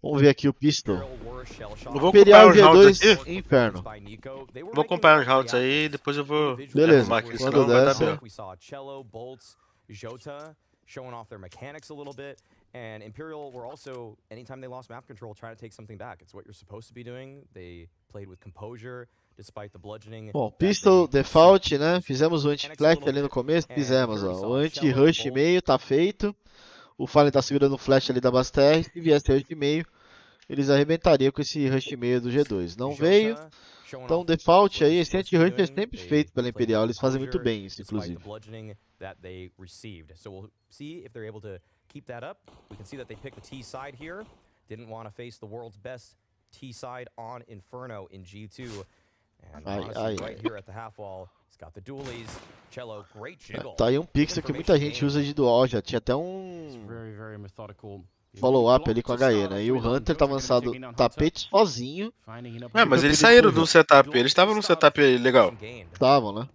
Vamos ver aqui o Pistol. Eu vou Imperial acompanhar os rounds G2 aqui. Inferno. Vou acompanhar os rounds aí e depois eu vou Beleza, arrumar aqui, quando senão vai dar dessa. B.O. Showing off their mechanics a little bit, and Imperial were also, anytime they lost map control, trying to take something back. It's what you're supposed to be doing. They played with composure, despite the bludgeoning. Bom, Pistol Default, né? Fizemos o anti-flash ali no começo, fizemos, ó. O anti-rush meio tá feito. O Fallen tá segurando o flash ali da base TR. Se viesse rush meio, eles arrebentariam com esse rush meio do G2. Não veio. Então, default aí, esse anti-rush é sempre feito pela Imperial. Eles fazem muito bem isso, inclusive. That they received. So we'll see if they're able to keep that up. We can see that they picked the T side here. Didn't want to face the world's best T side on Inferno in G2. And honestly, right here at the half wall, he's got the dualies. Cello, great jiggle. Tá aí um pixel que muita gente usa de dual. Já tinha até follow-up ali com a HE, né? E o Hunter tá avançado tapete sozinho. É, mas eles saíram do setup. Eles estavam num setup legal. Estavam, né?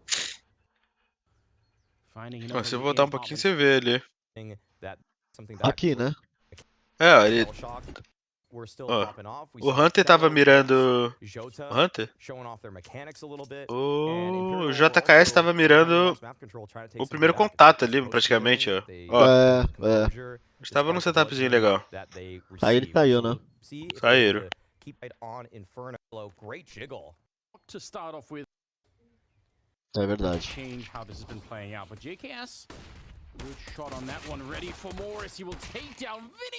Ó, se eu voltar um pouquinho, você vê ali. Aqui, né? É, ele... Ó, o Hunter tava mirando... O Hunter? O JKS tava mirando o primeiro contato ali, praticamente, ó. É. Estava num setupzinho legal. Aí ele saiu, né? Saíram. É verdade.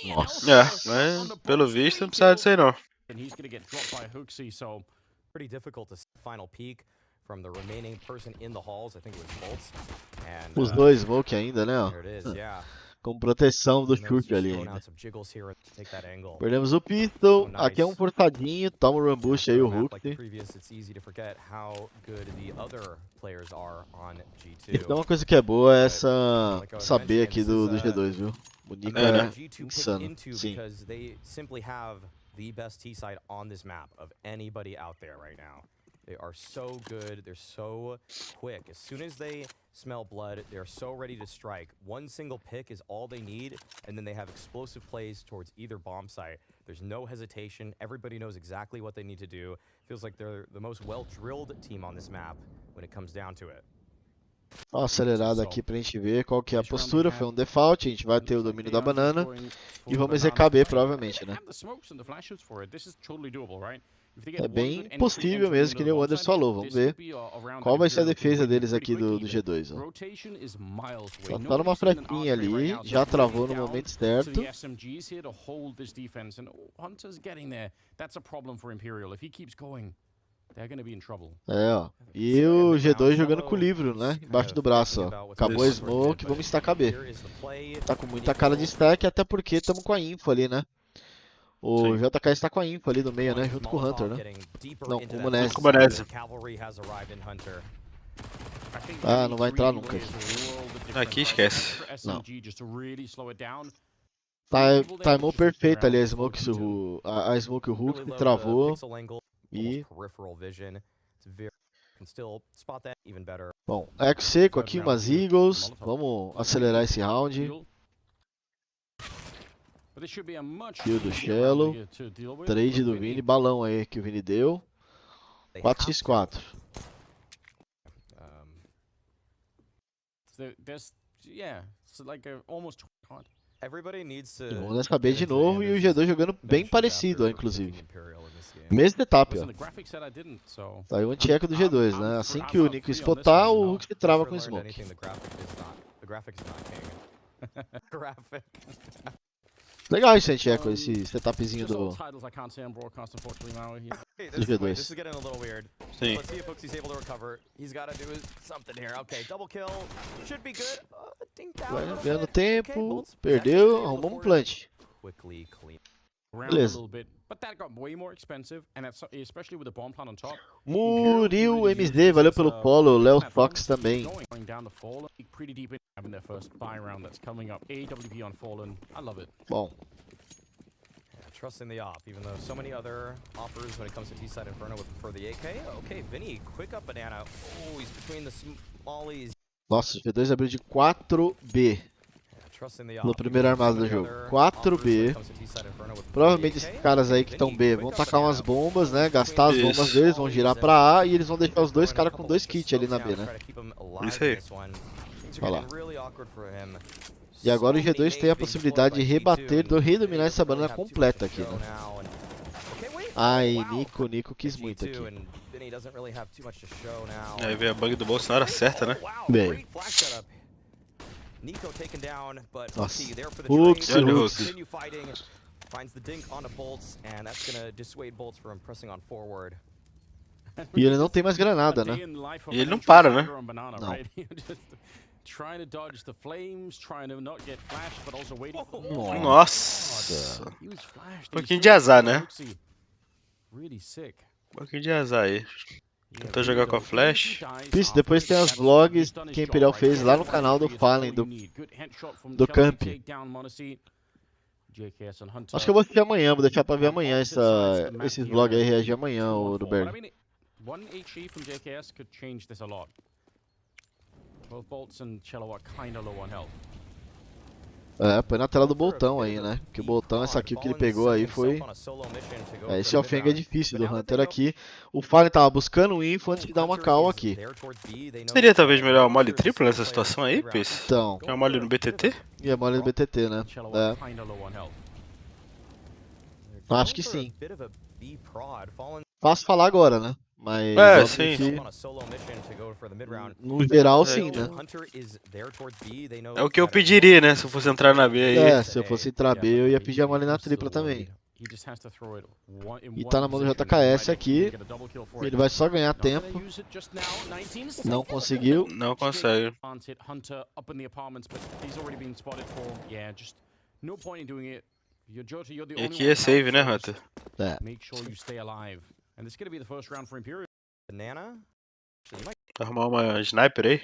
Nossa. É, mas pelo visto não precisa disso aí não. Pretty difficult to final peak from the remaining person in the halls. I think it was Bolts. And Os dois smoke ainda, né? Ó. there it is, yeah. Com proteção do chute ali ainda. Perdemos o Pistol. Aqui é um forçadinho. Toma o Rambush aí, o Hulk. Então uma coisa que é boa é essa B aqui do G2, viu? O Nico é insano. Sim. The best T side on this map of anybody out there right now. They are so good, they're so quick. As soon as they smell blood, they're so ready to strike. One single pick is all they need, and then they have explosive plays towards either bomb site. There's no hesitation, everybody knows exactly what they need to do. Feels like they're the most well-drilled team on this map when it comes down to it. Ó, acelerado aqui pra gente ver qual que é a postura. Foi um default, a gente vai ter o domínio da banana e vamos EKB provavelmente, né? É bem possível mesmo, que nem o Anderson falou. Vamos ver qual vai ser a defesa deles aqui do G2. Ó. Só tá numa fraquinha ali, já travou no momento certo. É, ó. E o G2 jogando com o livro, né? Embaixo do braço, ó. Acabou a smoke, vamos stackar B. Tá com muita cara de stack, até porque estamos com a info ali, né? O JK está com a info ali no meio, né? Junto com o Hunter, né? Não, com o Monese. Ah, não vai entrar nunca aqui. Aqui esquece. Não. Timou perfeito ali a smoke, a smoke o Hulk travou. E... Bom, eco seco aqui, umas Eagles. Vamos acelerar esse round. Kill do Cello. Trade do Vini. Balão aí que o Vini deu. 4x4. E vamos nessa B de novo e o G2 jogando bem parecido, ó, inclusive. Mesmo setup, ó. Tá aí o anti-eco do G2, né? Assim que o Nico spotar, o Hulk se trava com o smoke. Legal esse anti-eco, esse setupzinho do G2. Sim. Vai ganhando tempo, perdeu, arrumamos um plant. Beleza. Muril MZ, valeu pelo polo, Léo Fox também. Bom. Trusting the op, even though so many other oppers when it comes to T-side Inferno would prefer the AK. Okay, Vinny, quick up banana. Oh, he's between the smallies. Nossa, o G2 abriu de 4B. No primeiro armado do jogo. 4B. Provavelmente esses caras aí que estão B vão tacar umas bombas, né? Gastar as bombas Isso. deles, vão girar pra A e eles vão deixar os dois caras com 2 kits ali na B, né? Isso aí. Olha lá. E agora o G2 tem a possibilidade de rebater, redominar essa banana completa aqui, né? Ai, Nico quis muito aqui. Aí veio a bug do bolso na hora certa, né? Bem. Nossa. E olha o Hux. E ele não tem mais granada, né? E ele não para, né? Não. Nossa. Um pouquinho de azar, né? Um pouquinho de azar aí. Tentou jogar com a flash. Isso, depois tem as vlogs que a Imperial fez lá no canal do Fallen, do Camp. Acho que eu vou assistir amanhã, vou deixar pra ver amanhã esses vlogs aí, reagir amanhã, o do Berg. One HE from JKS could change this a lot. Both Bolts and Cello are kinda low on health. É, põe na tela do Boltão aí, né? Que o Boltão, essa kill que ele pegou aí foi... esse offenga é difícil do Hunter aqui. O Fallen tava buscando o info antes de dar uma call aqui. Seria talvez melhor o mole triplo nessa situação aí, Peace? Então, É o mole no BTT? e a mole do BTT, né? É, acho que sim. Fácil falar agora, né? Mas É, óbvio sim. que, no geral, sim, né? É o que eu pediria, né? Se eu fosse entrar na B aí. É, se eu fosse entrar B, eu ia pedir a mole na tripla também. E tá na mão do JKS aqui. Ele vai só ganhar tempo. Não conseguiu. Não consegue. E aqui é save, né, Hunter? É. And this is going to be the first round for Imperial. Banana? Arrumar uma sniper aí.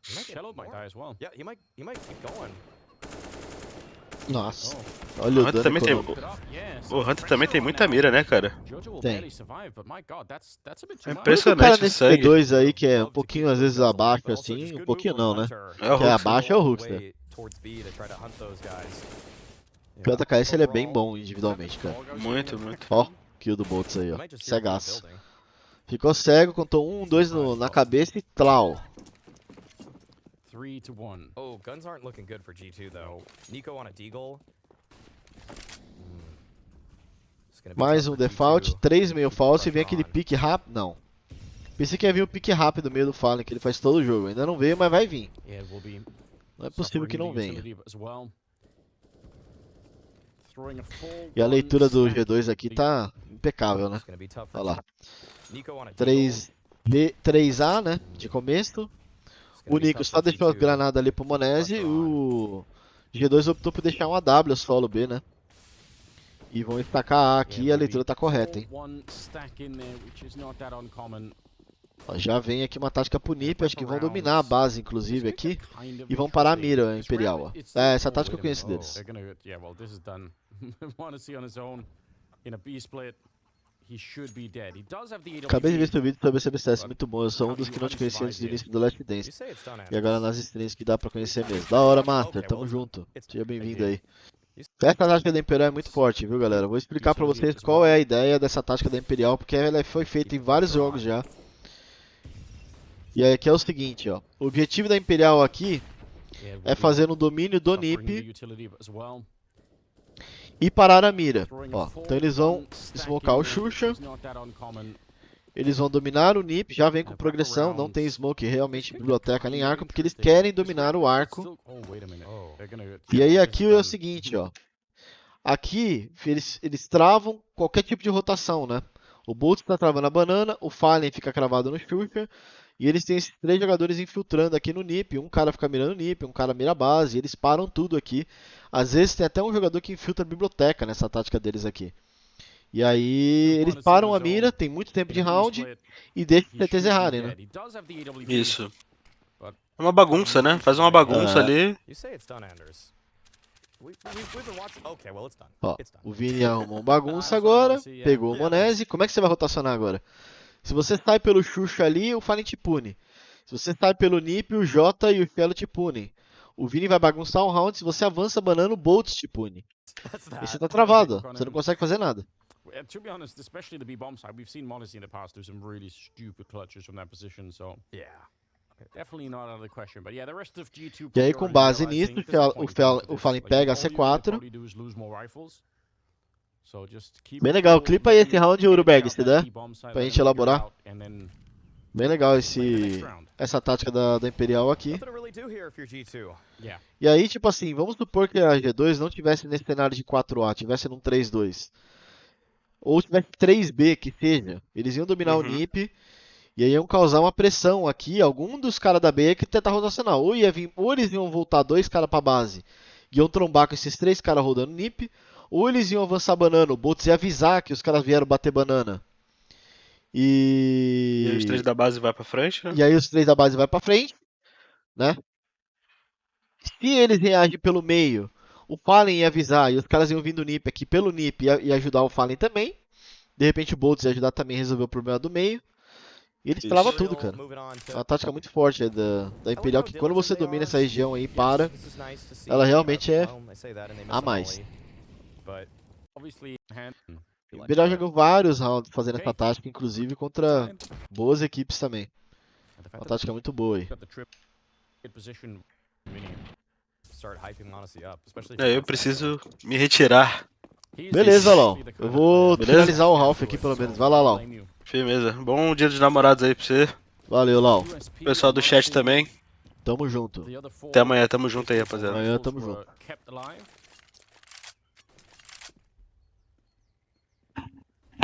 Cello might die as well. Yeah, he might keep going. Nossa, olha o Hunter dano também tem, econômico. o Hunter também tem muita mira, né, cara? Tem. É O impressionante cara o nesse sangue. P2 aí que é um pouquinho às vezes abaixo assim, um pouquinho não, né? É o Que é Hux. abaixo é o Huxter. O JKS ele é bem bom individualmente, cara. Muito, muito. Ó, kill do Boltz aí, ó. Cegaço. Ficou cego, contou 1, 2 na cabeça e tlau. 3-1. Oh, guns aren't looking good for G2 though. Nico on a deagle. Mais um default, 3 meio falso e vem aquele pique rápido. Não. Pensei que ia vir o pique rápido meio do Fallen, que ele faz todo o jogo. Ainda não veio, mas vai vir. Não é possível que não venha. E a leitura do G2 aqui tá impecável, né? Olha lá. 3A, né? De começo. O Nico só deixou a granada ali pro Monese. O G2 optou por deixar um AW solo B, né? E vão estacar A aqui e a leitura tá correta, hein? Ó, já vem aqui uma tática pro Nip, acho que vão dominar a base, inclusive, aqui. E vão parar a mira Imperial, ó. É, essa tática eu conheço deles. Acabei de ver seu vídeo sobre CBCS, muito bom. Eu sou um dos que não te conhecia antes do início do Last Dance. E agora nas streams que dá pra conhecer mesmo. Da hora, Master, tamo junto. Seja bem-vindo aí. Essa tática da Imperial é muito forte, viu, galera? Vou explicar pra vocês qual é a ideia dessa tática da Imperial, porque ela foi feita em vários jogos já. E aí aqui é o seguinte, ó. O objetivo da Imperial aqui é fazer um domínio do NiP e parar a mira. Ó, então eles vão smocar o Xuxa. Eles vão dominar o NiP, já vem com progressão, não tem smoke realmente em biblioteca nem arco, porque eles querem dominar o arco. E aí aqui é o seguinte, ó. Aqui eles travam qualquer tipo de rotação, né? O Bolt está travando a banana, o Fallen fica cravado no Xuxa. E eles têm esses 3 jogadores infiltrando aqui no NiP. Um cara fica mirando o NiP, um cara mira a base. Eles param tudo aqui. Às vezes tem até um jogador que infiltra a biblioteca nessa tática deles aqui. E aí eles param a mira, tem muito tempo de round e deixam os TTs errarem, né? Isso. É uma bagunça, né? Faz uma bagunça ali. Ó, o Vini arrumou bagunça agora, pegou o Monese. Como é que você vai rotacionar agora? Se você sai pelo Xuxa ali, o Fallen te pune. Se você sai pelo NiP, o Jota e o Cello te punem. O Vini vai bagunçar um round, se você avança banana, o Boltz te pune. That's E that. você tá travado, ó. Você não consegue fazer nada. To be honest, especially the B-bomb side, we've seen Modesty in the past do some really stupid clutches from that position, so Yeah. definitely not out of the question. But yeah, the rest of G2 E aí, probably com already base realizing nisso, there's no point going for o this. Fallen Like, pega a all you would C4. probably do is lose more rifles. So just keep Bem it legal. cool, Clipa aí let esse him round, edge Urberg, out se that der. B-bomb side, Pra let him gente figure it elaborar. out, and then Bem legal play the next round. essa tática da Imperial aqui. Nothing to really do here if you're G2. Yeah. E aí, tipo assim, vamos supor que a G2 não tivesse nesse cenário de 4A, tivesse num 3-2. Ou tivesse 3B, que seja. Eles iam dominar o NiP e aí iam causar uma pressão aqui. Algum dos caras da B que tentar rotacionar. Ou eles iam voltar 2 caras pra base e iam trombar com esses 3 caras rodando NiP. Ou eles iam avançar banana. O Boltz ia avisar que os caras vieram bater banana. E aí os 3 da base vai pra frente, né? E aí os 3 da base vai pra frente, né? Se eles reagem pelo meio, o Fallen ia avisar e os caras iam vir do NiP aqui pelo NiP e ajudar o Fallen também. De repente o Boltz ia ajudar também a resolver o problema do meio. E eles travam tudo, cara. É uma tática muito forte aí da Imperial, que quando você domina essa região aí e para, ela realmente é a mais. Obviously, A Imperial jogou vários rounds fazendo essa tática, inclusive contra boas equipes também. Uma tática muito boa aí. Eu preciso me retirar. Beleza, Lau. Eu vou Beleza? finalizar o Ralph aqui pelo menos. Vai lá, Lau. Firmeza. Bom dia dos namorados aí pra você. Valeu, Lau. Pessoal do chat também. Tamo junto. Até amanhã, tamo junto aí, rapaziada. Amanhã tamo junto.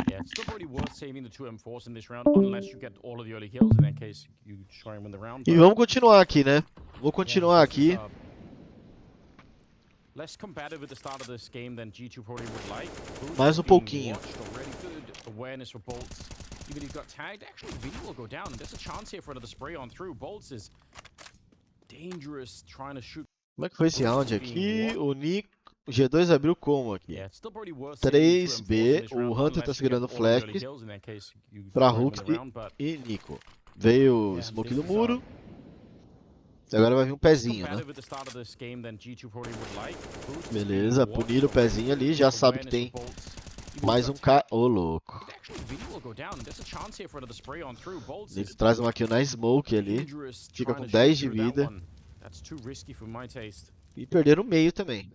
Yeah, it's still probably worth saving the 2 M4s in this round, unless you get all of the early kills. In that case, you try and win the round. E vamos continuar aqui, né? Vou continuar aqui. Less combative at the start of this game than G2 probably would like. Mais pouquinho. Already good awareness for Boltz. Even if he got tagged, actually Vini will go down. There's a chance here for another spray on through. Boltz is dangerous trying to shoot. Como é que foi esse round aqui? O G2 abriu como aqui? 3B, o Hunter tá segurando flash pra Hulk e Nico. Veio o smoke do muro. E agora vai vir um pezinho, né? Beleza, puniram o pezinho ali, já sabe que tem mais um cara. Ô, louco. Nico traz uma kill na smoke ali. Fica com 10 de vida. E perderam o meio também.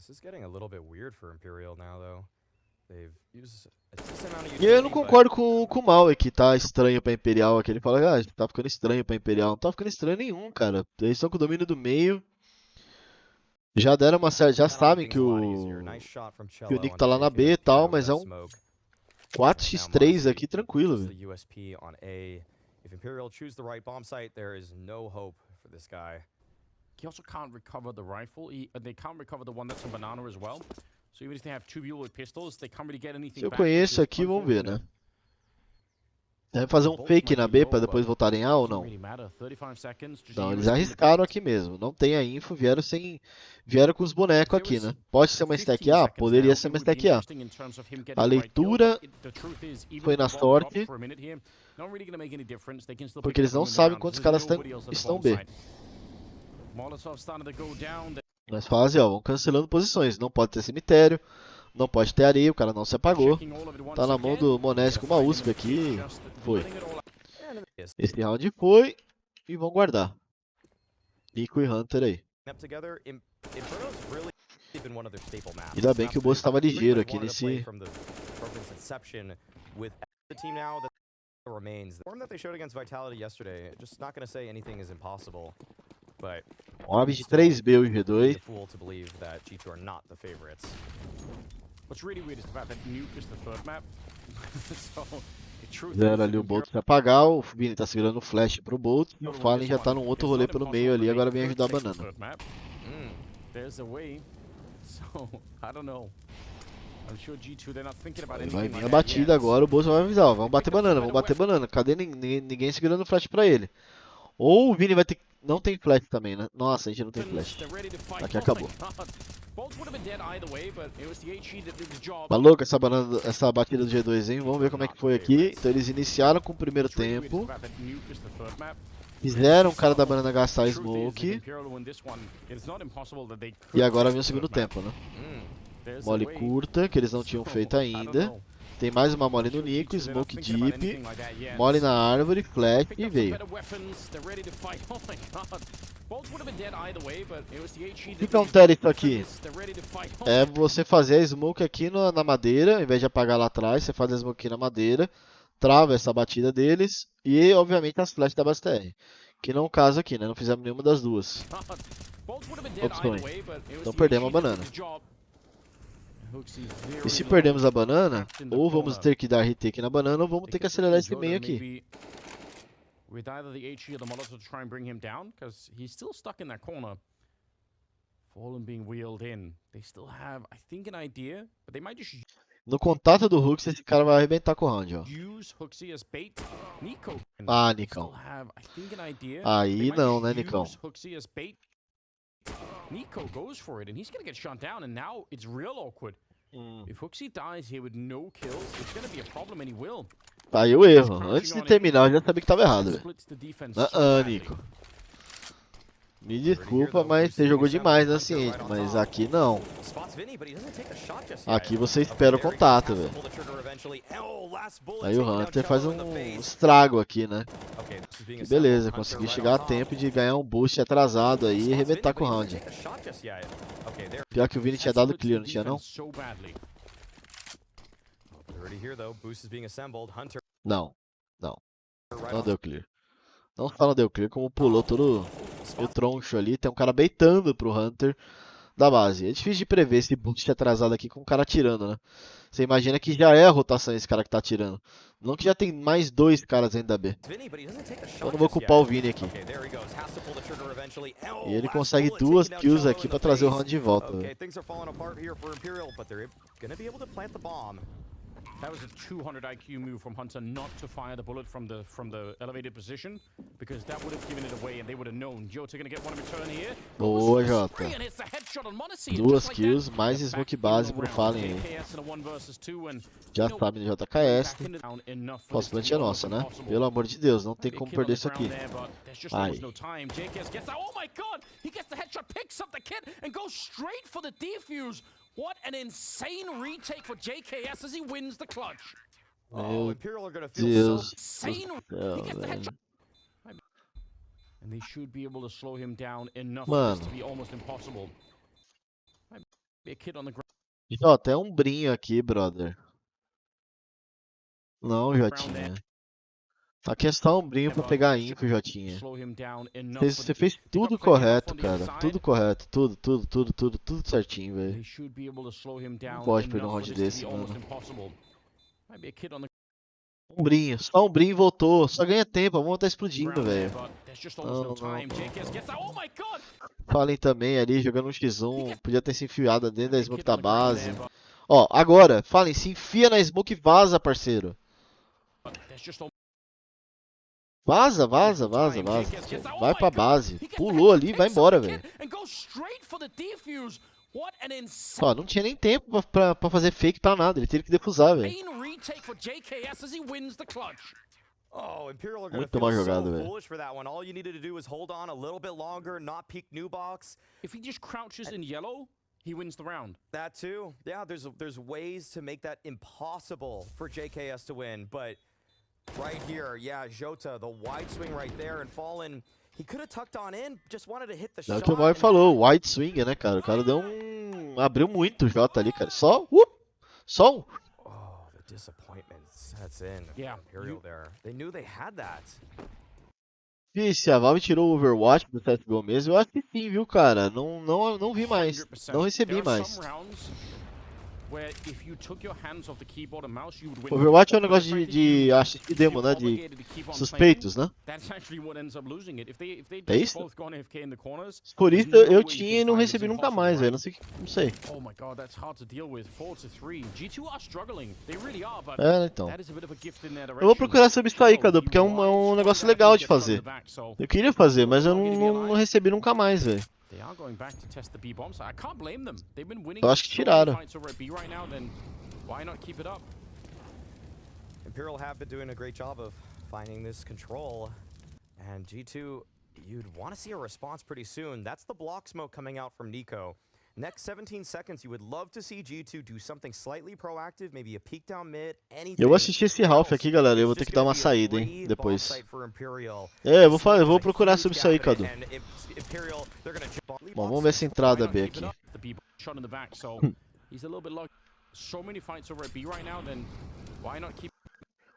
E eu não concordo com o Mal que tá estranho pra Imperial aqui. Ele fala, ah, tá ficando estranho pra Imperial. Não tá ficando estranho nenhum, cara. Eles estão com o domínio do meio. Já deram uma certa. Já sabem que o Nick tá lá na B e tal, mas é um 4x3 aqui tranquilo, velho. He also can't recover the rifle. They can't recover the one that's on banana as well. So even if they have 2 people with pistols, they can't really get anything Se eu back. conheço aqui, vamos ver, né? Deve fazer um fake na B pra depois voltar em A ou não? Não, eles arriscaram aqui mesmo. Não tem a info, vieram com os bonecos aqui, né? Pode ser uma stack A? Poderia ser uma stack A. A leitura foi na sorte, porque eles não sabem quantos caras estão B. Mas fazem, ó, vão cancelando posições. Não pode ter cemitério, não pode ter areia, o cara não se apagou. Tá na mão do Monés com uma USP aqui. Foi. Esse round foi e vão guardar. Nico e Hunter aí. Ainda bem que o bolso estava ligeiro aqui nesse. Orb de 3B o G2. Zero ali o Bolt pra apagar, o Vini tá segurando o flash pro Bolt e o Fallen já tá num outro rolê pelo meio ali, agora vem ajudar a banana. Vai vir a batida agora, o Bolt vai avisar, ó, vamos bater banana, cadê ninguém segurando o flash pra ele? Ou o Vini vai ter que... Não tem flash também, né? Nossa, a gente não tem flash. Aqui acabou. Tá louco essa batida do G2, hein? Vamos ver como é que foi aqui. Então eles iniciaram com o primeiro tempo. Fizeram o cara da banana gastar Truth is, if smoke. Imperial win this one, it's not impossible that they E could agora take vem o the segundo third map. tempo, né? There's a Mole way. curta, que eles não tinham So, feito I don't ainda. know. Tem mais uma mole no Sure, Nico, each of them are smoke thinking about deep. anything like that yet. Mole na árvore, flash Picked e up some veio. better weapons. They're ready to fight. Oh my god. Bolts would have been dead either way, but it was the HE O that que confere isso aqui? finished. They're ready to fight. Oh É my você fazer a smoke aqui na madeira, ao invés de apagar lá atrás, você faz a smoke aqui na madeira, trava essa batida deles e, obviamente, as flashes da BSTR. Que não é o caso aqui, né? Não fizemos nenhuma das duas. god. Bolts would have been dead Opções. either way, but it was Então the perdemos a HE that banana. did the job. Hooksy E very se low, perdemos a banana, trapped in the ou vamos corner. ter que dar retake na banana, ou vamos They ter que could acelerar put esse Yoda meio aqui. maybe with either the HE or the Molotov to try and bring him down, because he's still stuck in that corner. Fallen being wheeled in. They still have, I think, an idea, but they might just No contato do Hooks, esse cara vai arrebentar com o round, ó. use Hooksy as bait. Nico. Ah, They still Nicão. have, I think, an idea. Aí They might não, just né, Nicão? use Hooksy as bait. Nico goes for it, and he's gonna get shot down, and now it's real awkward. If Hooksy dies here with no kills, it's gonna be a problem, and he will. Aí o erro. Antes de terminar, eu já sabia que tava errado, velho. Splits the defense Ah, so badly. Nico. Me desculpa, mas você jogou demais na ciência, mas aqui não. Aqui você espera o contato, velho. Aí o Hunter faz um estrago aqui, né? Que beleza, consegui chegar a tempo de ganhar um boost atrasado aí e arrebentar com o round. Pior que o Vini tinha dado clear, não tinha não? So badly. Não, não. Não deu clear. Não só não deu clear, como pulou todo o troncho ali. Tem um cara baitando pro Hunter da base. É difícil de prever esse boost atrasado aqui com o cara atirando, né? Você imagina que já é a rotação esse cara que tá atirando. Não que já tem mais dois caras ainda B. Eu não vou culpar o Vini aqui. E ele consegue duas kills aqui pra trazer o round de volta. Véio. That was a 200 IQ move from Hunter not to fire the bullet from the elevated position, because that would have given it away and they would have known. Jota gonna get one in return here. Boa, Jota. And hits the headshot on Monacy, and Duas just like kills, that, mais they're smoke back in base the pro round. Fallen aí. JKS in a 1 versus 2 and Já you know, sabe no JKS. back in the round enough for Nossa, this to plant be é almost nossa, né? impossible. Pelo amor de Deus, não tem Big como kill on perder the isso aqui. ground there, but there's just Ai. almost no time. JKS gets that. Oh my god! He gets the headshot, picks up the kit, and goes straight for the defuse. What an insane retake for JKS as he wins the clutch. Meu Imperial are gonna feel Deus do Insane. céu, He gets the velho. headshot. And they should be able to slow him down enough for this to be almost impossible. Might be a kid on the ground. Jota, é um brinho aqui, brother. Não, Jotinha. Aqui é só um brinho pra pegar info, Jotinha. Slow him down enough for Você the fez pick tudo up for him correto, on the cara. inside. Tudo correto. Tudo certinho, velho. They should be able to slow him down pode perder um enough round for this desse, to be almost mano. impossible. Might be a kid on the Um brinho. Só um brinho voltou. Só ganha tempo. A mão tá explodindo, ground there, velho. but there's just almost no Não, time. JKS gets that. Oh my god! Fallen também ali, jogando um X1. Podia ter se enfiado dentro da Big smoke kid da on the ground base. there, but Ó, agora, Fallen, se enfia na smoke e vaza, parceiro. there's just almost Vaza. no time. Vai JKS gets that. Oh pra my god! base. He gets the Pulou headshot, ali, vai picks up embora, the velho. kid, and goes straight for the defuse. What an insane Ó, não tinha nem tempo pra fazer fake pra nada. Ele teve que defusar, velho. retake for JKS as he wins the clutch. Oh, Imperial are gonna Muito feel mal so jogado, velho. foolish for that one. All you needed to do was hold on a little bit longer, not peek new box. If he just crouches in yellow, he wins the round. That too. Yeah, there's ways to make that impossible for JKS to win, but right here, yeah, Jota, the wide swing right there, and Fallen, he could have tucked on in, just wanted to hit the É o shot. que o Boy and- falou, wide swing, né, cara? O cara deu um. Abriu muito o J ali, cara. Só um. Oh, the disappointment sets in. Yeah, Imperial you- there. They knew they had that. E se a Valve tirou o Overwatch do CSGO mesmo, eu acho que sim, viu, cara? Não vi mais. 100%. Não recebi There are mais. some rounds where if you took your hands off the keyboard and mouse, you would win. Overwatch é um But the negócio fact that de you assistir demo, né? feel De obligated to keep on suspeitos, né? playing, that's actually what ends up losing it. If they É just isso? both gone AFK in the corners, Por there's isso no eu way you tinha can e não find it. It's recebi nunca impossible, mais, velho. right? Não sei. Oh my god, that's hard to deal with. 4-3. G2 are struggling. They really are, but É, então. that is a bit of a gift in their Eu vou direction. procurar sobre isso aí, Imperial, Cadu, he porque é um rides negócio strong legal out, de he gets fazer. from the back, so Eu queria fazer, mas eu não recebi nunca mais, velho. they are going back to test the B bomb, so I can't blame them. They've been winning Eu acho que so many tiraram. fights over at B right now, then why not keep it up? Imperial have been doing a great job of finding this control. And G2, you'd want to see a response pretty soon. That's the block smoke coming out from Nico. Next 17 seconds, you would love to see G2 do something slightly proactive, maybe a peek down mid, anything. Eu vou assistir esse Ralph aqui, galera. Eu vou ter que dar uma saída, hein, depois. Eu vou procurar sobre isso aí, Cadu. Bom, vamos ver essa entrada B aqui.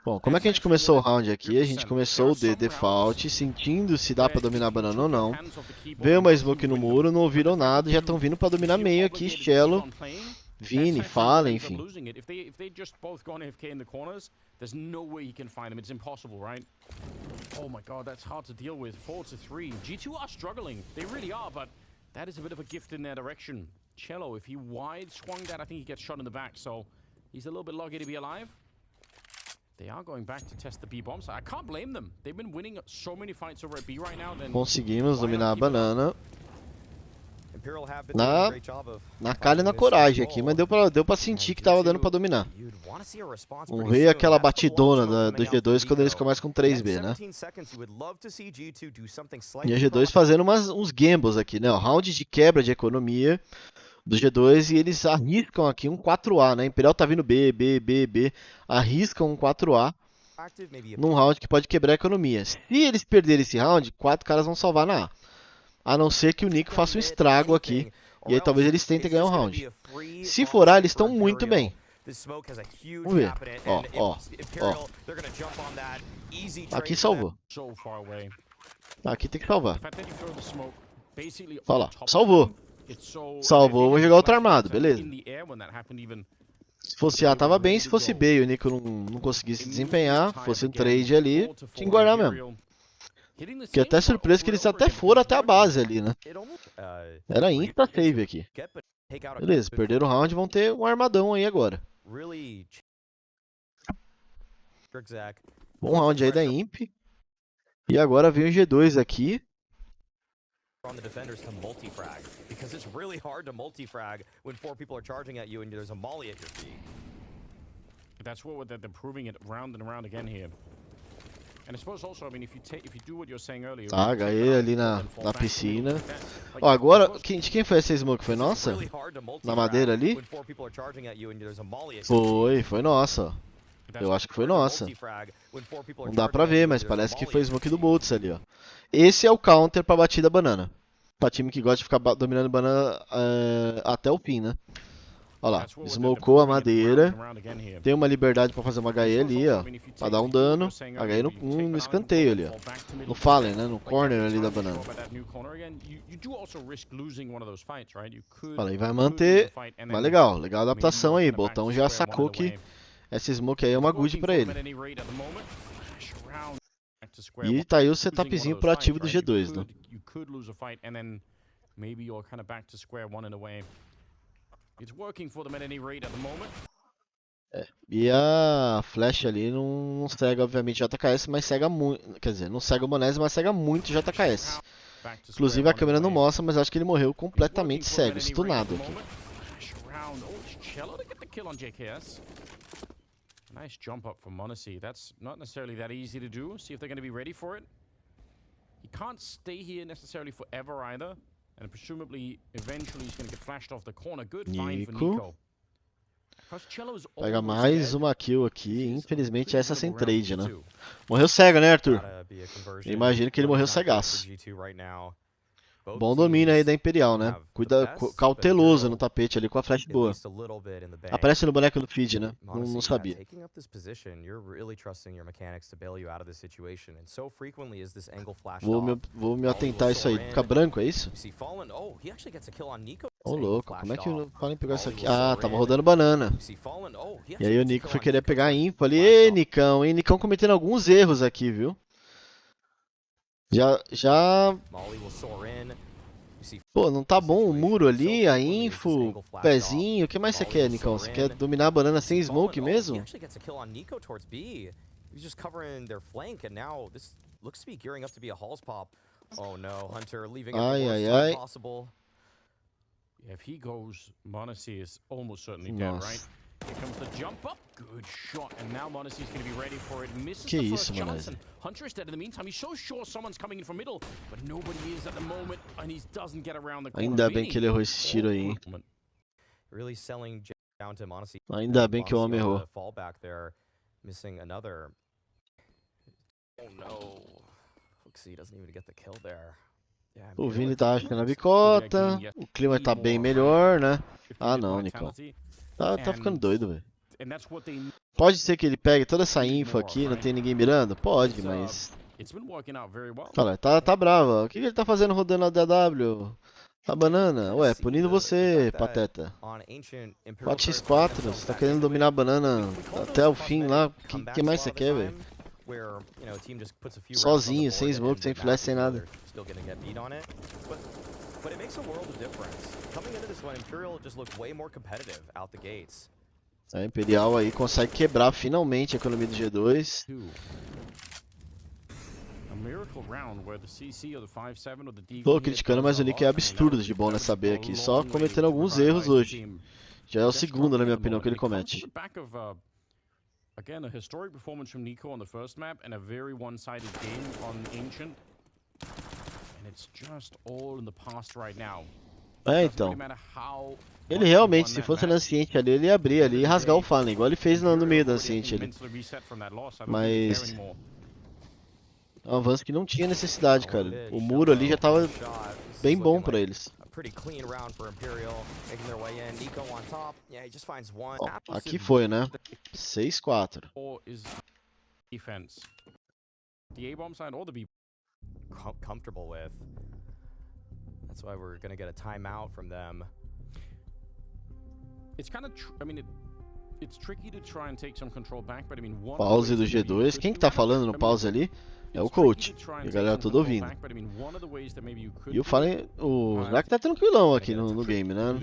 Bom, como é que a gente começou o round aqui? A gente começou de default, sentindo se dá pra dominar a banana ou não. Veio uma smoke no muro, não ouviram nada, já estão vindo pra dominar meio aqui, Cello, Vini, Fallen, enfim. Oh my god, that's hard to deal with. 4-3. G2 are struggling. They really are, but that is a bit of a gift in their direction. Cello, if he wide swung that, I think he gets shot in the back, so he's a little bit lucky to be alive. They are going back to test the B bomb site. I can't blame them. They've been winning so many fights over at B right now. Conseguimos dominar a banana. Na cara e na coragem aqui, mas deu pra sentir que tava dando pra dominar. Vamos ver aquela batidona do G2 quando eles começam com 3B, né? E a G2 fazendo uns gambles aqui, né? Round de quebra de economia do G2 e eles arriscam aqui um 4A, né? Imperial tá vindo B, arriscam um 4A num round que pode quebrar a economia. Se eles perderem esse round, 4 caras vão salvar na A. A não ser que o Nico faça um estrago aqui. E aí talvez eles tentem ganhar um round. Se for A, eles estão muito bem. Vamos ver. Ó. Aqui salvou. Aqui tem que salvar. Olha lá. Salvou. Salvou, vou jogar outro armado, beleza. Se fosse A, tava bem. Se fosse B e o Nico não conseguisse desempenhar, fosse um trade ali, tinha que guardar mesmo. Fiquei até surpreso que eles até foram até a base ali, né? Era insta save aqui. Beleza, perderam o round, vão ter um armadão aí agora. Bom round aí da Imp. E agora vem o G2 aqui. On the defenders to multi-frag, because it's really hard to multi-frag when 4 people are charging at you and there's a molly at your feet. That's what they're proving it round and around again here. And I suppose also, I mean, if you do what you're saying earlier. Ah, ganhei ali na piscina. Ó, agora, de quem foi essa smoke? Foi nossa? Na madeira ali? Foi nossa, ó. Eu acho que foi nossa. Não dá pra ver, mas parece que foi smoke do Boltz ali, ó. Esse é o counter pra batida banana. Pra time que gosta de ficar dominando banana até o fim, né? Olha lá, smocou a madeira. Tem uma liberdade pra fazer uma HE ali, ó. Pra dar um dano. HE no escanteio ali, ó. No Fallen, né? No corner ali da banana. Olha aí, vai manter. Mas legal, legal a adaptação aí. Botão já sacou que essa smoke aí é uma good pra ele. E tá aí o setupzinho proativo do G2, né? E a flash ali não cega, obviamente, JKS, mas cega muito. Quer dizer, não cega o Monese, mas cega muito JKS. Inclusive a câmera não mostra, mas acho que ele morreu completamente cego, stunado aqui. Nice jump up from Monacy. That's not necessarily that easy to do. See if they're going to be ready for it. He can't stay here necessarily forever either. And presumably, eventually he's going to get flashed off the corner. Good find for Nico. Pega mais uma kill aqui. Infelizmente essa sem trade, né? Morreu cego, né, Arthur? Eu imagino que ele morreu cegaço. Bom domínio aí da Imperial, né? Cuida cauteloso no tapete ali com a flash boa. Aparece no boneco do feed, né? Não sabia. Vou me atentar a isso aí. Fica branco, é isso? Ô, louco, como é que o Fallen pegou isso aqui? Ah, tava rodando banana. E aí o Nico foi querer pegar a info ali. Ê, Nicão, hein? Nicão cometendo alguns erros aqui, viu? Já... Pô, não tá bom o muro ali, a info, pezinho. O que mais você quer, Nicão? Você quer dominar a banana sem smoke mesmo? If he goes, Monacy is almost certainly dead, right? Here comes the jump up. Good shot. And now Monacy's going to be ready for it. Misses Que the isso, first chance. Monacy. And Hunter is dead in the meantime. He's so sure someone's coming in from middle, but nobody is at the moment, and he doesn't get around the corner. Ainda bem que ele errou esse tiro aí, hein? Really selling down to Monacy. Ainda bem que o homem errou. Fallback there, missing another. Oh no. Huxley doesn't even get the kill there. Yeah, O Vini tá achando a bicota. O clima tá bem melhor, né? Ah não, Nicão. Tá ficando doido, velho. Pode ser que ele pegue toda essa info aqui, não tem ninguém mirando? Pode, mas... Olha, tá bravo. O que ele tá fazendo rodando a DW? A banana? Ué, punindo você, pateta. 4x4, você tá querendo dominar a banana até o fim lá. O que mais você quer, velho? Sozinho, sem smoke, sem flash, sem nada. But it makes a world of difference. Coming into this one, Imperial just looked way more competitive out the gates. A Imperial aí consegue quebrar finalmente a economia do G2. Tô criticando, mas o Nick é absurdo de bom nessa B aqui, só cometendo alguns erros hoje. Já é o segundo, na minha opinião, que ele comete. Again, a historic performance from Nico on the first map and a very one-sided game on Ancient. And it's just all in the past right now. É, então. Ele realmente, se fosse na Anciente ali, ele ia abrir ali e rasgar o Fallen, igual ele fez no meio da Anciente ali. Mas... é um avanço que não tinha necessidade, cara. O muro ali já tava bem bom pra eles. Ó, aqui foi, né? 6-4. Comfortable with. That's why we're gonna get a timeout from them. It's kind of, I mean, it's tricky to try and take some control back, but I mean, pause do G2. Quem que tá falando no pause ali? É o coach. E a galera toda ouvindo. E o Fallen, o Zach tá tranquilão aqui no game, né?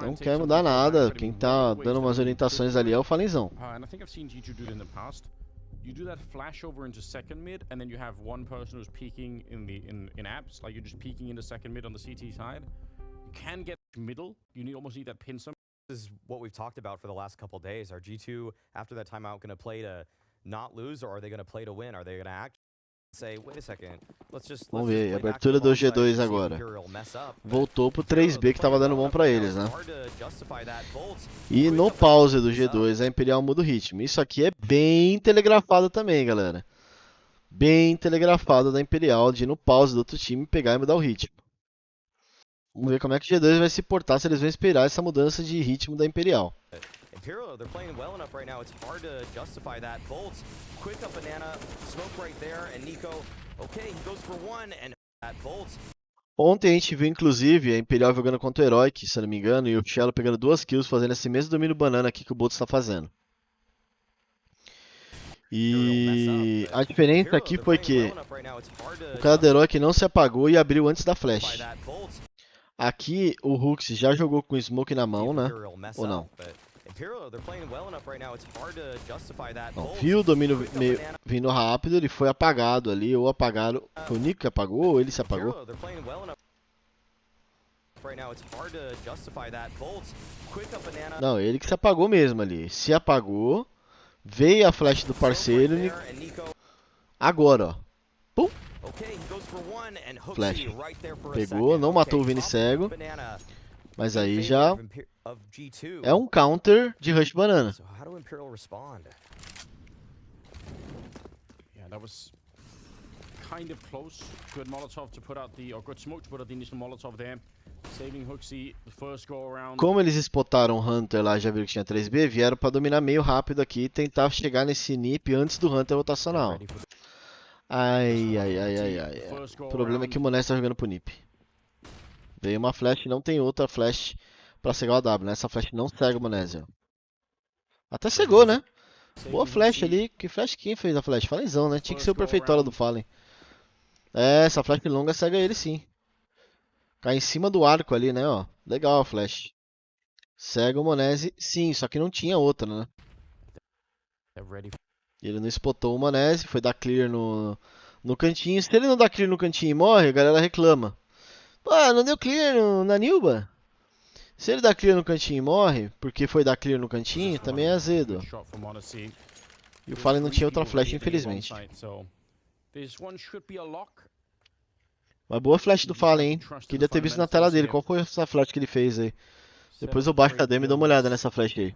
Não quer mudar nada. Quem tá dando umas orientações ali é o Fallenzão. You do that flash over into second mid, and then you have one person who's peeking in apps, like you're just peeking into second mid on the CT side. You can get middle. You almost need that pin some. This is what we've talked about for the last couple days. Are G2 after that timeout going to play to not lose, or are they going to play to win? Are they going to act? Say, wait a second. Vamos ver, abertura do G2 agora. Voltou pro 3B que tava dando bom pra eles, né? E no pause do G2 a Imperial muda o ritmo. Isso aqui é bem telegrafado também, galera. Bem telegrafado da Imperial de ir no pause do outro time pegar e mudar o ritmo. Vamos ver como é que o G2 vai se portar, se eles vão esperar essa mudança de ritmo da Imperial. Imperial, they're playing well enough right now. It's hard to justify that. Bolts, quick up banana, smoke right there, and Nico, okay, he goes for one, and that Bolts. Ontem a gente viu, inclusive, a Imperial jogando contra o Heroic, se eu não me engano, e o Cello pegando 2 kills, fazendo esse mesmo domínio banana aqui que o Bolts está fazendo. E a diferença aqui foi que o cara do Heroic não se apagou e abriu antes da flash. Aqui o Hux já jogou com o smoke na mão, né? Ou não? Não, viu o domínio vindo rápido, ele foi apagado ali, ou apagaram. Foi o Nico que apagou, ou ele se apagou? Não, ele que se apagou mesmo ali. Se apagou, veio a flash do parceiro. Agora, ó. Pum! Flash. Pegou, não matou o Vini cego. Mas aí já é um counter de Rush Banana. Yeah, that was kind of close. Good Molotov to put out the, or good smoke to put out the initial Molotov there. Saving Huxley the first go around. Como eles spotaram o Hunter lá, já viram que tinha 3B, vieram pra dominar meio rápido aqui e tentar chegar nesse nip antes do Hunter rotacional. Ai. O problema é que o Monés tá jogando pro nip. Veio uma flash, não tem outra flash pra cegar o AW, né? Essa flash não cega o Monésio. Até cegou, né? Boa flash ali. Que flash? Quem fez a flash? Falenzão, né? Tinha que ser o perfeitório do Fallen. É, essa flash longa cega ele sim. Cai em cima do arco ali, né? Ó. Legal a flash. Cega o Monese, sim, só que não tinha outra, né? Ele não spotou o Monese, foi dar clear no cantinho. Se ele não dá clear no cantinho e morre, a galera reclama. Pô, não deu clear na Nilba. Se ele dá clear no cantinho e morre, porque foi dar clear no cantinho, também é azedo. Good shot from Odyssey. E o Fallen não tinha outra flash, infelizmente. This one should be a lock. Mas boa flash do Fallen, hein? Queria ter visto na tela dele. Qual foi essa flash que ele fez aí? Depois eu baixo a demo e dou uma olhada nessa flash aí.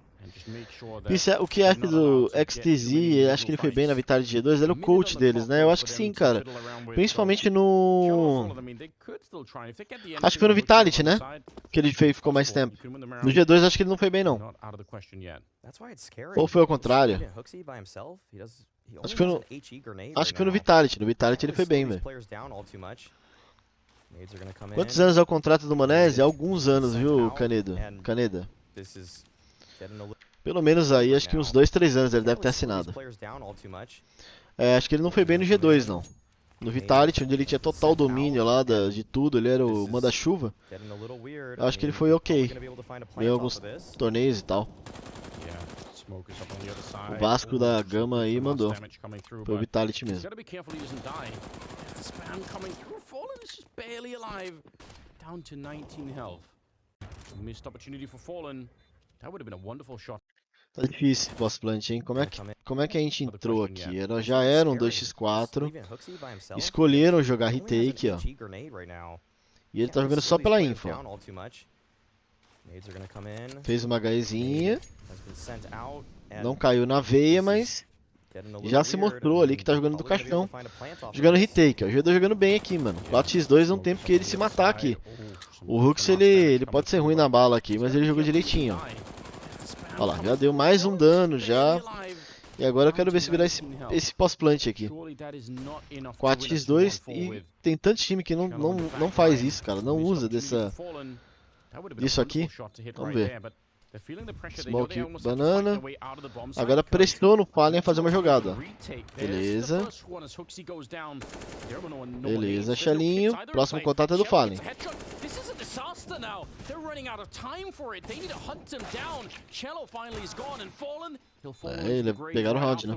O que acha do XTZ? Acho que ele foi bem na vitória de G2. Ele é o coach deles, né? Eu acho que sim, cara. Principalmente no... Acho que foi no Vitality, né? Que ele ficou mais tempo. No G2 acho que ele não foi bem, não. Ou foi ao contrário? Acho que foi no Vitality. No Vitality ele foi bem, velho. Quantos anos é o contrato do Monese? Alguns anos, viu, Caneda? Pelo menos aí, acho que uns 2, 3 anos ele deve ter assinado. É, acho que ele não foi bem no G2, não. No Vitality, onde ele tinha total domínio lá de tudo, ele era o manda-chuva. Acho que ele foi ok. Ganhou alguns torneios e tal. O Vasco da Gama aí mandou. Foi o Vitality mesmo. Tá difícil boss plant, hein? Como é que a gente entrou aqui? Já era um 2x4. Escolheram jogar retake, ó. E ele tá jogando só pela info. Fez uma HEzinha. Não caiu na veia, mas já se mostrou ali que tá jogando do caixão. Jogando retake, ó. O G2 jogando bem aqui, mano. 4x2 não tem porque ele se matar aqui. O Hux, ele pode ser ruim na bala aqui, mas ele jogou direitinho, ó. Olha lá, já deu mais um dano já. E agora eu quero ver se virar esse pós-plant aqui. 4x2 e tem tanto time que não faz isso, cara. Não usa disso aqui. Vamos ver. Smoke banana. Agora prestou no Fallen a fazer uma jogada. Beleza. Beleza, Xelinho. Próximo contato é do Fallen. É, ele pegaram o round, né?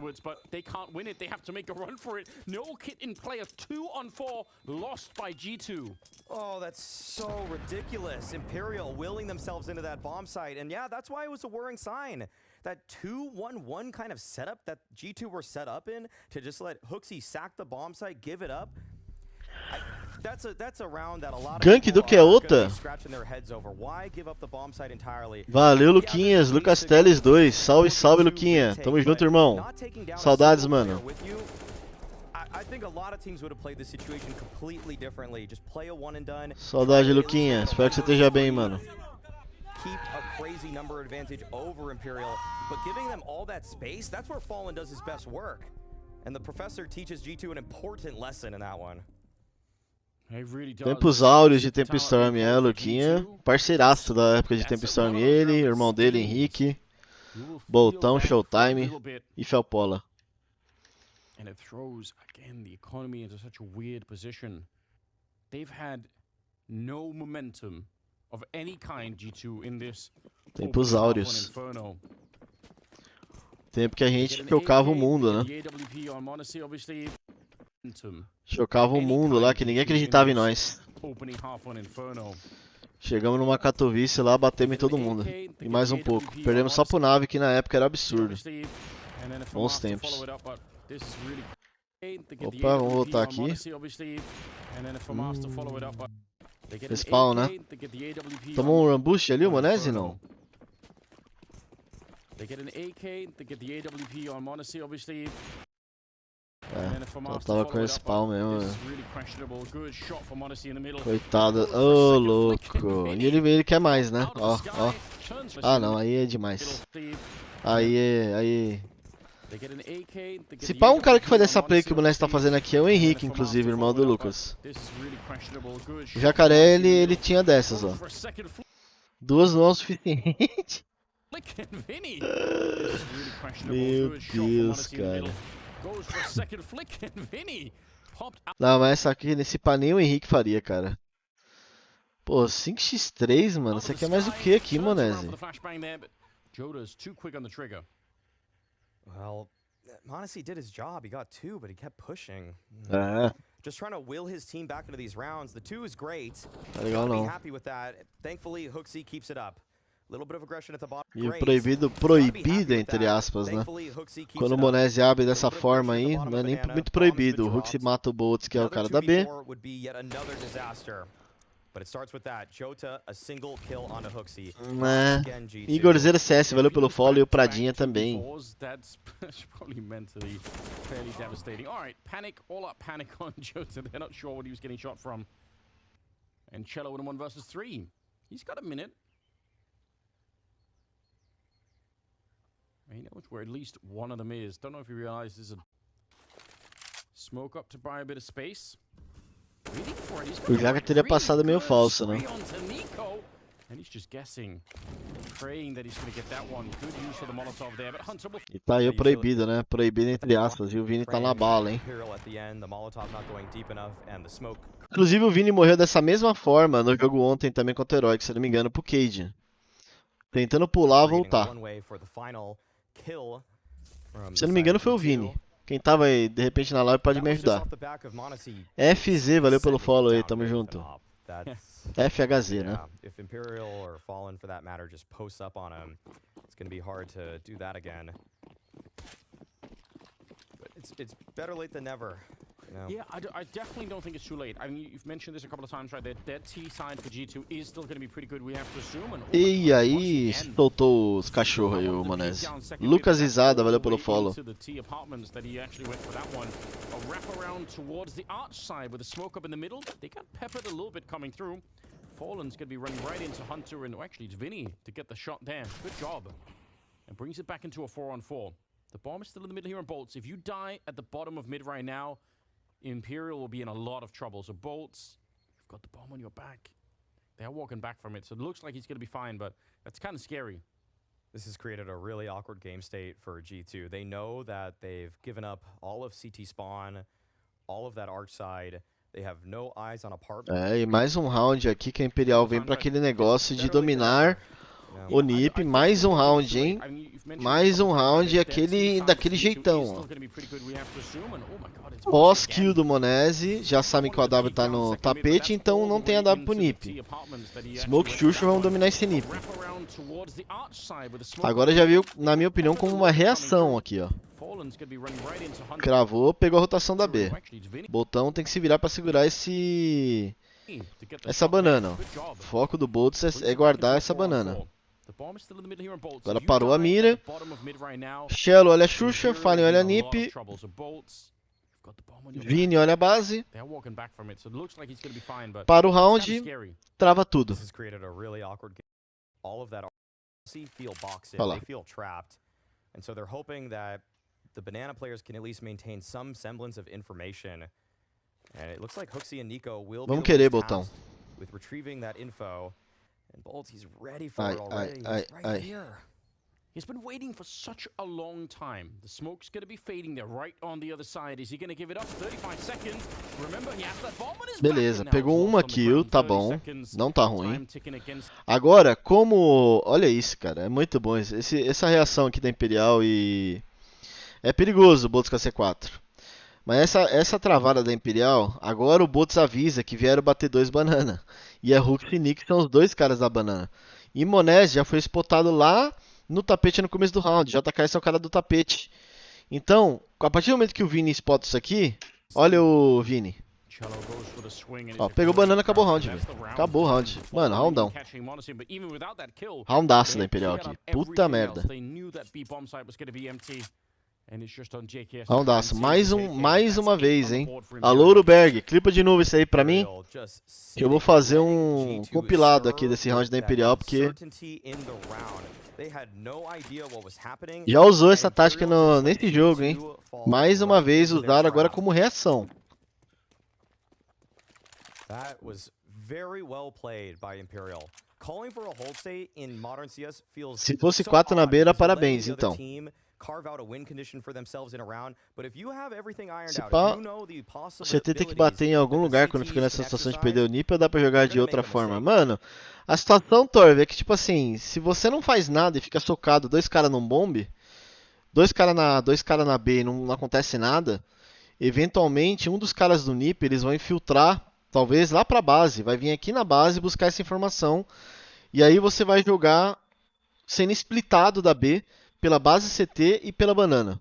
Oh, that's so ridiculous. Imperial willing themselves into that bomb site. And yeah, that's why it was a worrying sign. That 2-1-1 kind of setup that G2 were set up in to just let Hooksy sack the bomb site, give it up. That's a round that a lot of Gank do que é outra? scratching their heads over. Why give up the bomb site entirely? Valeu, Luquinhas. Lucas Teles 2. Salve, salve, Luquinha. Tamo junto, irmão. Saudades, mano. I think a lot of teams would have played this situation completely differently. Just play a one and done. Saudade, Luquinha. Espero que você esteja bem, mano. Keep a crazy number advantage over Imperial, but giving them all that space, that's where Fallen does his best work. And the professor teaches G2 an important lesson in that one. Tempos áureos de Tempo Storm, Luquinha. Parceiraço da época de Tempo Storm, ele, irmão dele, Henrique, Boltão, Showtime e Felpola. And it throws again the economy into such a weird position. They've had no momentum of any kind, G2, in this. Tempos áureos. Tempo que a gente chocava o mundo, né? Chocava o mundo lá, que ninguém acreditava em nós. Chegamos numa Katowice lá, batemos em todo mundo. E mais um pouco. Perdemos só pro Nave, que na época era absurdo. Bons tempos. Opa, vamos voltar aqui. Respawn, né? Tomou um ambush ali, o Monese, não? É, tava com respawn mesmo, velho. Coitado. Ô, louco. E ele quer mais, né? Ó, ó. Ah, não, aí é demais. Aí. Se pá, um cara que faz essa play que o Monese tá fazendo aqui é o Henrique, inclusive, irmão do Lucas. O Jacaré, ele tinha dessas, ó. Duas não é o suficiente. Meu Deus, cara. Não, mas essa aqui, nesse pá, nem o Henrique faria, cara. Pô, 5x3, mano. Isso aqui é mais o que aqui, Monese? Well, Monesi did his job. He got 2, but he kept pushing. É. Just trying to will his team back into these rounds. The 2 is great. Tá legal, Be não. happy with that. Thankfully, Hooksy keeps it up. E o proibido, entre aspas, né? Quando o Monese abre dessa forma aí, não é nem muito proibido. O Huxi mata o Boltz, que é o cara da B. Igorzeira CS, valeu pelo follow, e o Pradinha também. That's probably mentally fairly devastating. All right, panic, all up panic on Jota. They're not sure what he was getting shot from. And Cello in a 1 versus 3. He's got a minute. He knows where at least one of them is. Don't know if he realizes there's a smoke up to buy a bit of space. Waiting for it. O Jaga teria passado meio falso, né? And he's just guessing, praying that he's going to get that one. Good use for the Molotov there, but Hunter will... E tá aí o proibido, né? Proibido entre aspas. E o Vini tá na bala, hein? Inclusive o Vini morreu dessa mesma forma no jogo ontem também contra o Heroic, se não me engano, pro Cade. Tentando pular, voltar. Se não me engano foi o Vini. Quem tava aí, de repente, na live pode me ajudar. FZ, valeu pelo follow aí, tamo junto. FHZ, né? If Imperial or Fallen for that matter just posts up on him, it's going to be hard to do that again. But it's better late than never. You know? Yeah, I definitely don't think it's too late. I mean, you've mentioned this a couple of times, right? That T side for G2 is still going to be pretty good, we have to assume. And e aí, soltou os cachorros aí, o Monese. Lucas Izada, valeu pelo follow. The T apartments that he actually went for that one. A wrap around towards the arch side with a smoke up in the middle. They got peppered a little bit coming through. Fallen's going to be running right into Hunter, and actually it's Vinny to get the shot there. Good job. And brings it back into a 4-on-4. The bomb is still in the middle here on Boltz. If you die at the bottom of mid right now, Imperial will be in a lot of trouble. So Boltz, you've got the bomb on your back. They're walking back from it, so it looks like he's going to be fine, but that's kind of scary. This has created a really awkward game state for G2. They know that they've given up all of CT spawn, all of that arch side. They have no eyes on apartment. E mais um round aqui que a Imperial vem pra aquele negócio de dominar o NiP. Mais um round, hein? Mais um round daquele jeitão, ó. Pós-kill do Monese, já sabem que o AW tá no tapete, então não tem AW pro NiP. Smoke e Xuxo vão dominar esse NiP. Agora já viu, na minha opinião, como uma reação aqui, ó. Cravou, pegou a rotação da B. Botão tem que se virar pra segurar essa banana, ó. O foco do Boltz é guardar essa banana. Agora parou a mira. Shello olha a Xuxa, Fallen olha a NiP. Vini olha a base. Para o round, trava tudo. Olha lá. And so they're hoping that the banana players can at least maintain some semblance of information. And it looks like Huxi and Nico will Vamos querer, be botão. with retrieving that info. And Boltz, he's ready for it already. He's right here. He's been waiting for such a long time. The smoke's going to be fading there right on the other side. Is he going to give it up? 35 seconds. Remember, he has that bomb on his Beleza, back. pegou uma kill, tá bom. Não tá ruim. Agora, como... Olha isso, cara. É muito bom. Essa reação aqui da Imperial e... É perigoso o Boltz com a C4. Mas essa travada da Imperial, agora o Boltz avisa que vieram bater 2 banana. E a Hulk e Nick são os 2 caras da banana. E Monese já foi spotado lá no tapete no começo do round. JKS é o cara do tapete. Então, a partir do momento que o Vini spota isso aqui, olha o Vini. Ó, pegou banana, acabou o round, velho. Acabou o round. Mano, roundão. Roundaço da Imperial aqui. Puta merda. Roundaço. Mais uma vez, hein. Alô, Uruberg. Clipa de novo isso aí pra mim. Que eu vou fazer um compilado aqui desse round da Imperial, porque... Já usou essa tática nesse jogo, hein. Mais uma vez usaram agora como reação. That was very well played by Imperial. Calling for a hold state in modern CS feels Se fosse 4 na beira, parabéns, então. Carve out a win condition for themselves in a round, but if you have everything ironed Se out, pá, you know the o CT tem que bater em algum lugar quando fica nessa situação de perder o NiP, ou dá pra jogar de outra forma. Mano, a situação, Torv, é que tipo assim, se você não faz nada e fica socado 2 caras num bombe, 2 caras na B e não acontece nada, eventualmente um dos caras do NiP, eles vão infiltrar, talvez lá pra base, vai vir aqui na base buscar essa informação, e aí você vai jogar sendo splitado da B pela base CT e pela banana.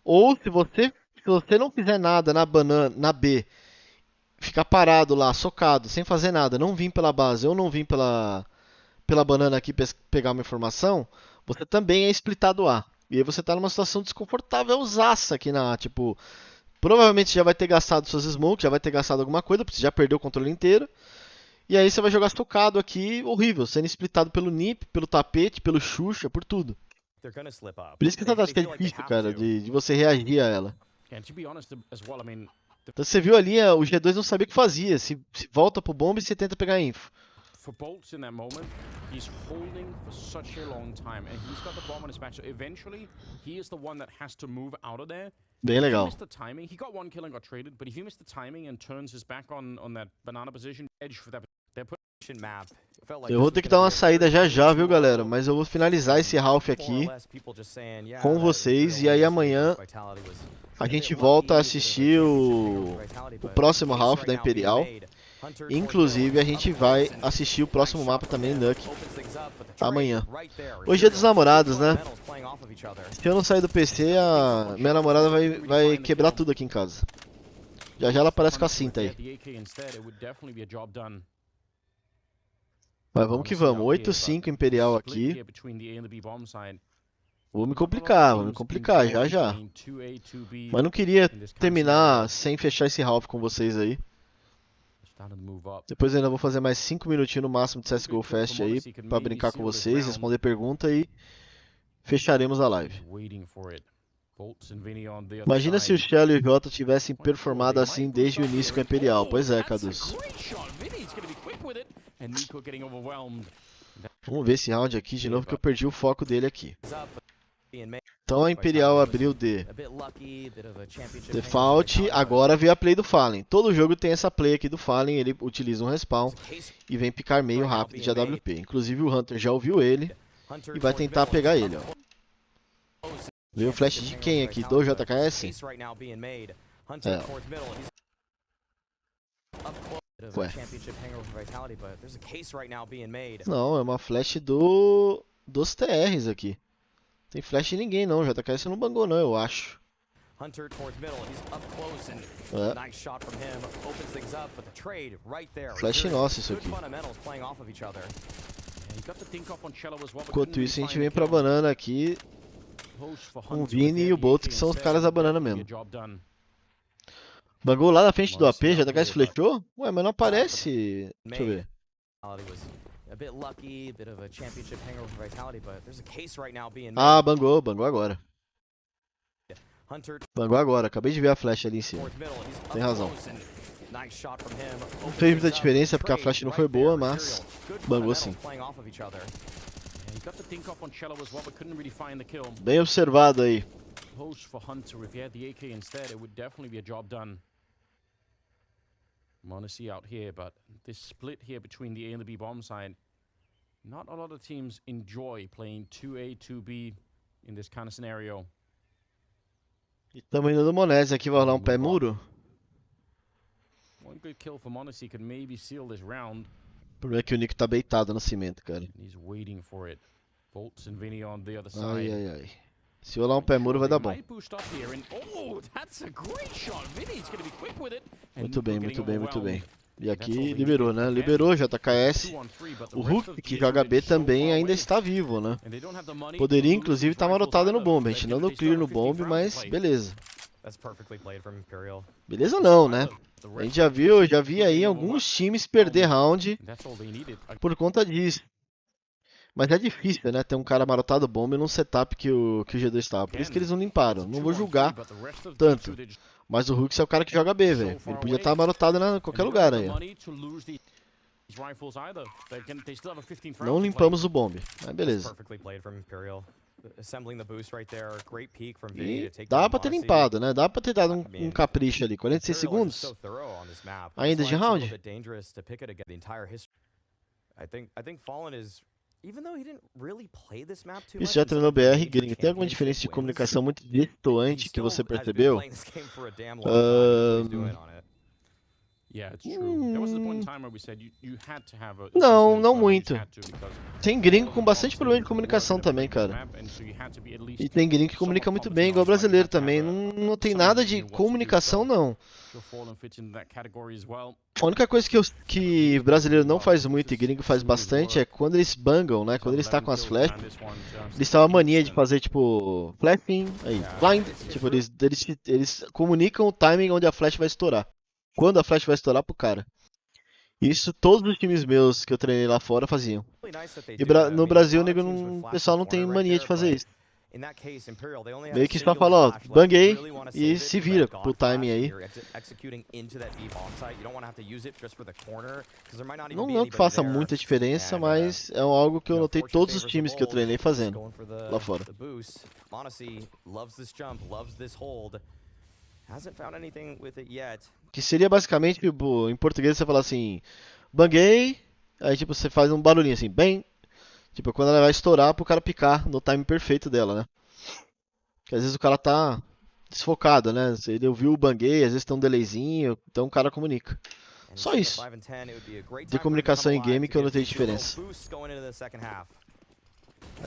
Ou se você não fizer nada na B, ficar parado lá, socado, sem fazer nada, não vir pela base ou não vir pela banana aqui pegar uma informação, você também é splitado A. E aí você tá numa situação desconfortávelzaça aqui na A. Tipo, provavelmente já vai ter gastado suas smokes, já vai ter gastado alguma coisa, porque você já perdeu o controle inteiro. E aí você vai jogar socado aqui, horrível, sendo splitado pelo NiP, pelo tapete, pelo Xuxa, por tudo. Por isso que essa tática é difícil, cara, de você reagir a ela. Então você viu ali, o G2 não sabia o que fazia. Se volta pro bomba e você tenta pegar info. For Bolts in that moment, he's holding for such a long time, and he's got the bomb on his back. So eventually, he is the one that has to move out of there. Bem If he legal. missed the timing, he got one kill and got traded. But if he missed the timing and turns his back on that banana position, edge for that, they're put. Map. Felt like Eu this vou was ter que gonna dar uma be a saída já já, viu, 32-1 galera? Mas eu vou finalizar esse Ralph aqui more or less people just saying, yeah, com that vocês. Imperial E aí win amanhã Vitality was a a gente bit volta a lucky, assistir bit of a o championship Vitality, but próximo case Ralph right da now being Imperial. made. Hunter Inclusive, a gente vai assistir o próximo mapa também, Nuke, amanhã. Hoje é dia dos namorados, né? Se eu não sair do PC, a minha namorada vai quebrar tudo aqui em casa. Já já ela aparece com a cinta aí. Mas vamos que vamos. 8-5 Imperial aqui. Vou me complicar, já já. Mas não queria terminar sem fechar esse Ralph com vocês aí. Depois eu ainda vou fazer mais 5 minutinhos no máximo de CSGO Fast aí, pra brincar com vocês, responder pergunta e fecharemos a live. Imagina se o Shell e o Jota tivessem performado assim desde o início com o Imperial. Pois é, Cadus. Vamos ver esse round aqui de novo que eu perdi o foco dele aqui. Então a Imperial abriu de default, agora veio a play do Fallen. Todo jogo tem essa play aqui do Fallen, ele utiliza um respawn e vem picar meio rápido de AWP. Inclusive o Hunter já ouviu ele e vai tentar pegar ele, ó. Veio o flash de quem aqui? Do JKS? É. Ué. Não, é uma flash dos TRs aqui. Tem flash de ninguém não, JKS não bangou não, eu acho. Flash nosso isso aqui. Enquanto isso a gente vem pra banana aqui com o Vini e o Bolt, que são os caras da banana mesmo. Bangou lá na frente do AP, JKS flechou? Ué, mas não aparece. Deixa eu ver. Ah, bangou agora. Bangou agora, acabei de ver a flash ali em cima. Tem razão. Não fez muita diferença porque a flash não foi boa, mas bangou sim. Bem observado aí. Monacy out here, but this split here between the A and the B bomb side, not a lot of teams enjoy playing 2A, 2B in this kind of scenario. Estamos indo do Monese aqui, vai rolar um pé muro. One good kill for Monacy could maybe seal this round. O problema é que o Nick tá beitado no cimento, cara. He's waiting for it. Bolts and Vinny on the other side. Ai, ai, ai. Se rolar um pé muro vai dar bom. Muito bem, muito bem, muito bem. E aqui liberou, né? Liberou JKS. O Hulk, que joga B, também ainda está vivo, né? Poderia inclusive estar marotado no bomb. A gente não deu clear no bomb, mas beleza. Beleza não, né? A gente já vi aí alguns times perder round por conta disso. Mas é difícil, né? Ter um cara marotado bomba num setup que o G2 estava. Por isso que eles não limparam. Não vou julgar tanto. Mas o Hux é o cara que joga B, velho. Ele podia estar marotado em qualquer lugar aí. Ó. Não limpamos o bomb. Mas beleza. E dá pra ter limpado, né? Dá pra ter dado um capricho ali. 46 segundos. Ainda de round. Isso já treinou BR, Gringo. Tem alguma diferença de comunicação muito destoante que você percebeu? Yeah, it's true. There was a point in time where we said you had to have a Não, decent não squad, you muito. just had to, because Tem gringo com bastante problema de comunicação também, cara. E tem gringo que comunica muito bem, igual brasileiro também. Não tem nada de comunicação, não. A única coisa que brasileiro não faz muito e gringo faz bastante é quando eles bangam, né? Quando eles estão com as flash, eles têm uma mania de fazer, tipo, flashing, aí, blind. Tipo, eles comunicam o timing onde a flash vai estourar. Quando a flash vai estourar pro cara. Isso todos os times meus que eu treinei lá fora faziam. E no Brasil, o pessoal não tem mania de fazer isso. Meio que só fala, ó, banguei e se vira pro timing aí. Não que faça muita diferença, mas é algo que eu notei todos os times que eu treinei fazendo lá fora. Que seria basicamente, tipo, em português você fala assim, banguei, aí tipo você faz um barulhinho assim, bem, tipo quando ela vai estourar pro cara picar no time perfeito dela, né? Porque às vezes o cara tá desfocado, né? Ele ouviu o banguei, às vezes tem um delayzinho, então o cara comunica. Só isso. De comunicação em game que eu notei diferença.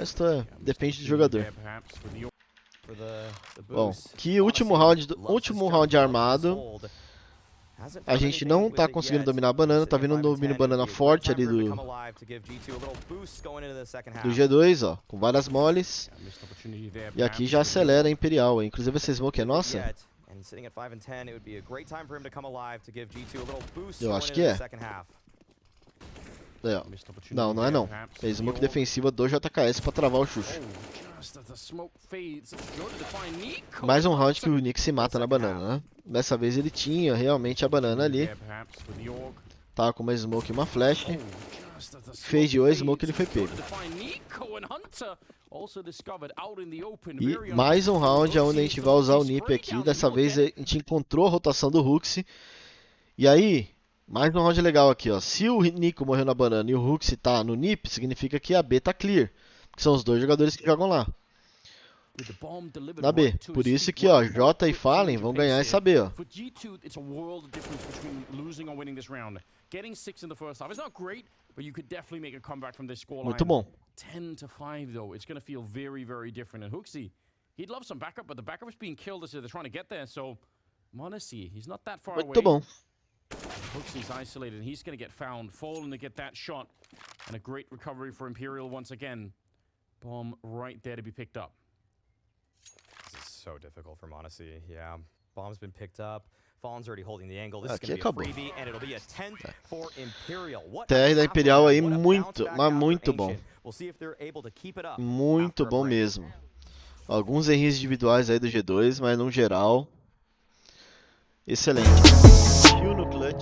Isso depende do jogador. Bom, que último round armado, a gente não tá conseguindo dominar a banana, tá vindo um domínio banana forte ali do G2, ó, com várias moles. E aqui já acelera a Imperial, inclusive essa smoke é nossa? Eu acho que é. Não, não é não. É smoke defensiva do JKS pra travar o Xuxo. Mais um round que o Nick se mata na banana, né? Dessa vez ele tinha realmente a banana ali. Tava com uma smoke e uma flash. Fade o smoke, ele foi pego. E mais um round onde a gente vai usar o Nip aqui. Dessa vez a gente encontrou a rotação do Huxi. E aí, mais um round legal aqui, ó. Se o Nico morreu na banana e o Huxi tá no Nip, significa que a B tá clear. Que são os dois jogadores que jogam lá. Na B. Por isso que, ó, J e Fallen vão ganhar essa B, ó. Muito bom. 10-5 though, it's going to feel very, very different. And Huxi, he'd love some backup, but the backup is being killed as they're trying to get there. So, Monacy, he's not that far away. Muito bom. Huxi's isolated, and he's going to get found, falling to get that shot, and a great recovery for Imperial once again. Bomb right there to be picked up. This is so difficult for Monacy. Yeah, bomb's been picked up. Fallen's already holding the angle. This is Aqui going to acabou. be a freebie, and it'll be a 10th for Imperial. What TR da Imperial aí, what a muito, bounce back mas after muito bom. Ancient. We'll see if they're able to keep it up Muito after a bom break. mesmo. Alguns errinhos individuais aí do G2, mas no geral, excelente. Kill no clutch.